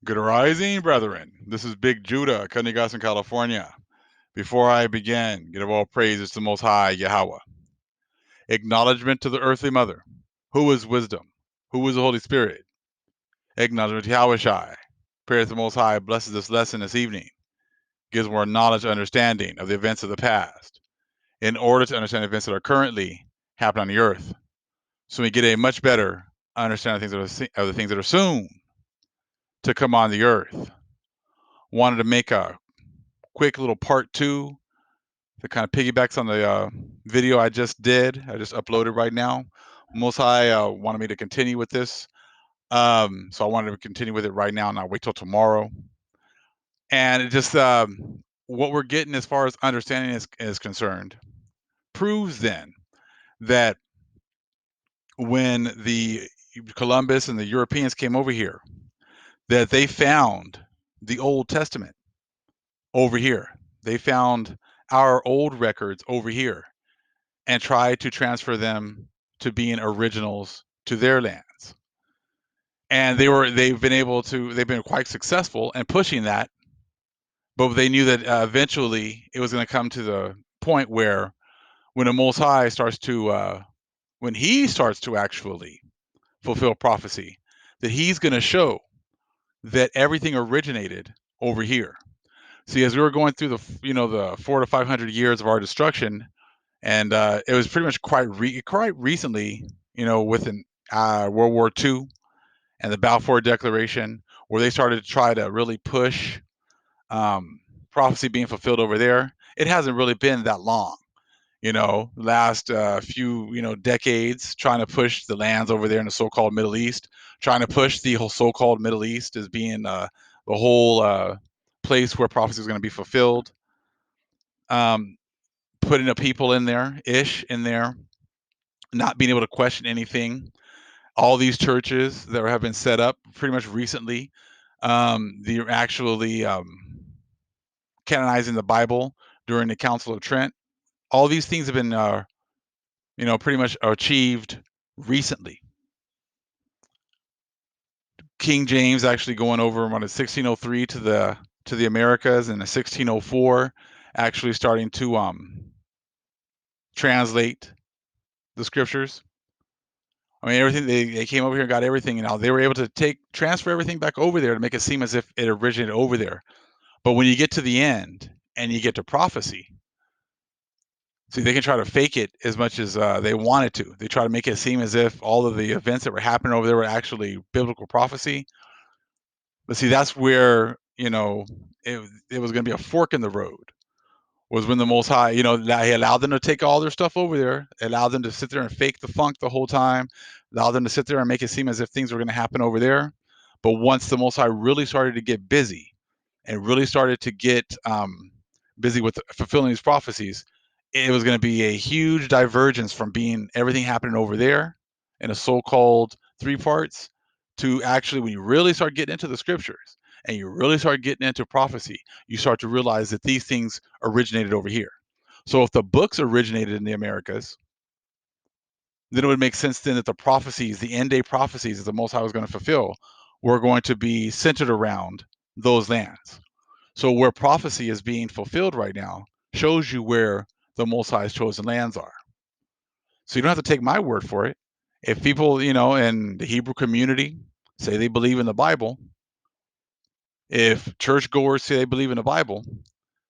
Good rising, brethren. This is Big Judah, Cunningham, California. Before I begin, give all praises to the Most High Yahweh. Acknowledgement to the earthly mother. Who is wisdom? Who is the Holy Spirit? Acknowledgement to Yahweh Shai. Prayer to the Most High blesses this lesson this evening. Gives more knowledge and understanding of the events of the past in order to understand events that are currently happening on the earth. So we get a much better understanding of the things that are soon to come on the earth. Wanted to make a quick little part two that kind of piggybacks on the video I just did. I just uploaded right now. Most High wanted me to continue with this. So I wanted to continue with it right now and not wait till tomorrow. And it just what we're getting as far as understanding is concerned proves then that when the Columbus and the Europeans came over here, that they found the Old Testament over here. They found our old records over here and try to transfer them to being originals to their lands. And they've been quite successful in pushing that, but they knew that eventually it was going to come to the point where when the Most High starts to when he starts to actually fulfill prophecy, that he's going to show that everything originated over here. See, as we were going through the 400 to 500 years of our destruction, and it was pretty much quite recently, within World War II and the Balfour Declaration, where they started to try to really push prophecy being fulfilled over there. It hasn't really been that long, last few decades, trying to push the lands over there in the so-called Middle East, trying to push the whole so-called Middle East as being the whole place where prophecy is going to be fulfilled. Putting a people in there, not being able to question anything. All these churches that have been set up pretty much recently, they're actually canonizing the Bible during the Council of Trent. All these things have been, pretty much achieved recently. King James actually going over on a 1603 to the Americas, and a 1604 actually starting to translate the scriptures. I mean, everything they came over here and got everything, and now they were able to transfer everything back over there to make it seem as if it originated over there. But when you get to the end and you get to prophecy, see, they can try to fake it as much as they wanted to. They try to make it seem as if all of the events that were happening over there were actually biblical prophecy. But see, that's where it was going to be a fork in the road. Was when the Most High, he allowed them to take all their stuff over there, allowed them to sit there and fake the funk the whole time, allowed them to sit there and make it seem as if things were going to happen over there. But once the Most High really started to get busy and really started to get busy with fulfilling these prophecies, it was going to be a huge divergence from being everything happening over there in a so-called three parts to actually, when you really start getting into the scriptures and you really start getting into prophecy, you start to realize that these things originated over here. So if the books originated in the Americas, then it would make sense then that the prophecies, the end day prophecies that the Most High was going to fulfill, were going to be centered around those lands. So where prophecy is being fulfilled right now shows you where the Most High's chosen lands are. So you don't have to take my word for it. If people, in the Hebrew community say they believe in the Bible, if churchgoers say they believe in the Bible,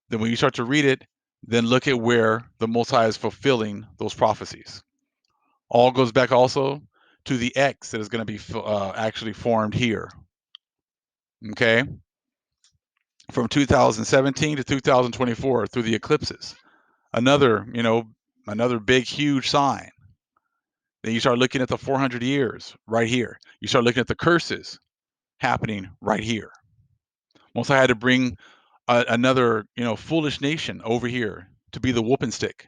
then when you start to read it, then look at where the Most High is fulfilling those prophecies. All goes back also to the X that is going to be actually formed here. Okay, from 2017 to 2024 through the eclipses. Another, another big, huge sign. Then you start looking at the 400 years right here. You start looking at the curses happening right here. Once I had to bring another, foolish nation over here to be the whooping stick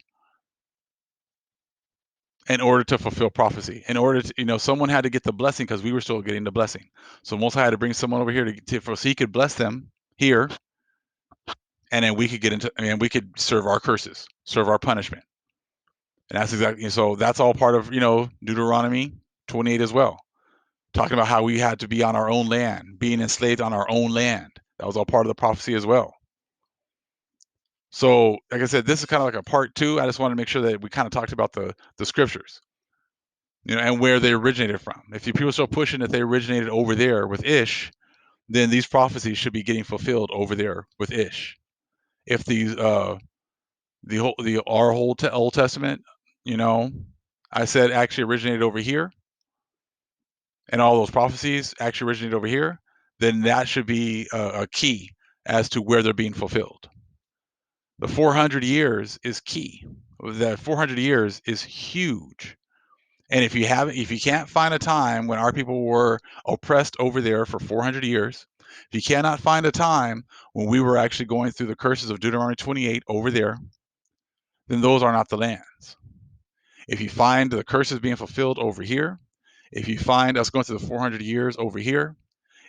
in order to fulfill prophecy. In order to, someone had to get the blessing because we were still getting the blessing. So Most High had to bring someone over here so he could bless them here, and then we could get into, we could serve our curses, serve our punishment. And that's exactly, so that's all part of, Deuteronomy 28 as well, talking about how we had to be on our own land, being enslaved on our own land. That was all part of the prophecy as well. So, like I said, this is kind of like a part two. I just wanted to make sure that we kind of talked about the scriptures, and where they originated from. If you people still pushing that they originated over there with Ish, then these prophecies should be getting fulfilled over there with Ish. If these our whole Old Testament, you know, I said actually originated over here, and all those prophecies actually originated over here, then that should be a key as to where they're being fulfilled. The 400 years is key. The 400 years is huge. And if you can't find a time when our people were oppressed over there for 400 years, if you cannot find a time when we were actually going through the curses of Deuteronomy 28 over there, then those are not the lands. If you find the curses being fulfilled over here, if you find us going through the 400 years over here,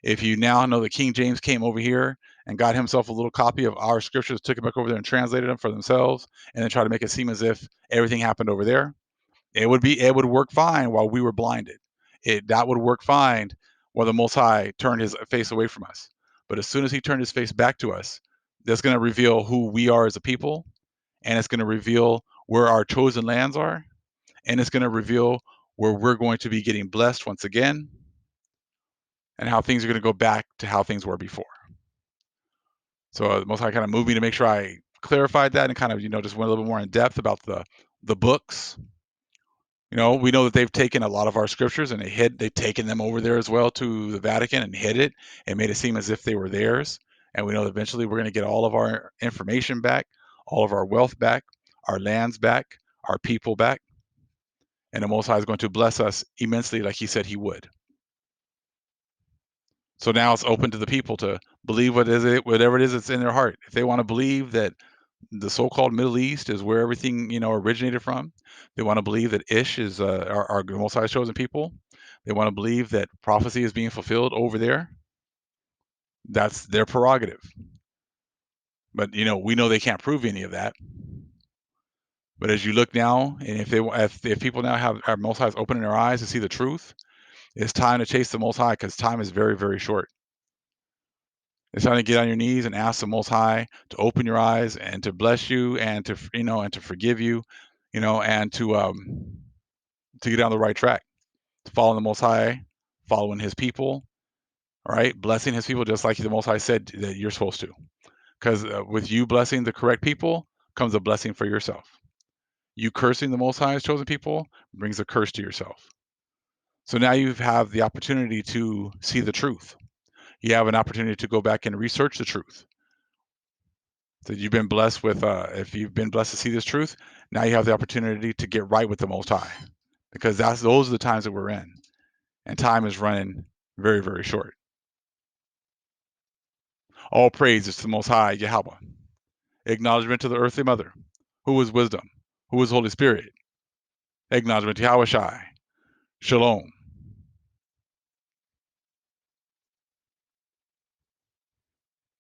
if you now know that King James came over here and got himself a little copy of our scriptures, took it back over there and translated them for themselves, and then try to make it seem as if everything happened over there, it would work fine while we were blinded. That would work fine while the Most High turned his face away from us. But as soon as he turned his face back to us, that's going to reveal who we are as a people, and it's going to reveal where our chosen lands are, and it's going to reveal where we're going to be getting blessed once again, and how things are going to go back to how things were before. So the Most High kind of moved me to make sure I clarified that and kind of just went a little bit more in depth about the books. We know that they've taken a lot of our scriptures and they've taken them over there as well to the Vatican and hid it and made it seem as if they were theirs. And we know that eventually we're going to get all of our information back, all of our wealth back, our lands back, our people back. And the Most High is going to bless us immensely like he said he would. So now it's open to the people to believe whatever it is that's in their heart. If they want to believe that the so-called Middle East is where everything originated from, they want to believe that Ish is our Most High chosen people. They want to believe that prophecy is being fulfilled over there. That's their prerogative. But we know they can't prove any of that. But as you look now, and if people now have our Most High's opening their eyes to see the truth, it's time to chase the Most High because time is very, very short. It's time to get on your knees and ask the Most High to open your eyes and to bless you and to and to forgive you, and to get on the right track, to follow the Most High, following His people, all right, blessing His people just like the Most High said that you're supposed to. Because with you blessing the correct people comes a blessing for yourself. You cursing the Most High's chosen people brings a curse to yourself. So now you have the opportunity to see the truth. You have an opportunity to go back and research the truth. So you've been blessed with, if you've been blessed to see this truth, now you have the opportunity to get right with the Most High, because those are the times that we're in, and time is running very, very short. All praise is to the Most High Yahweh. Acknowledgement to the earthly mother, who is wisdom, who is Holy Spirit. Acknowledgement to Yahweh Shai. Shalom.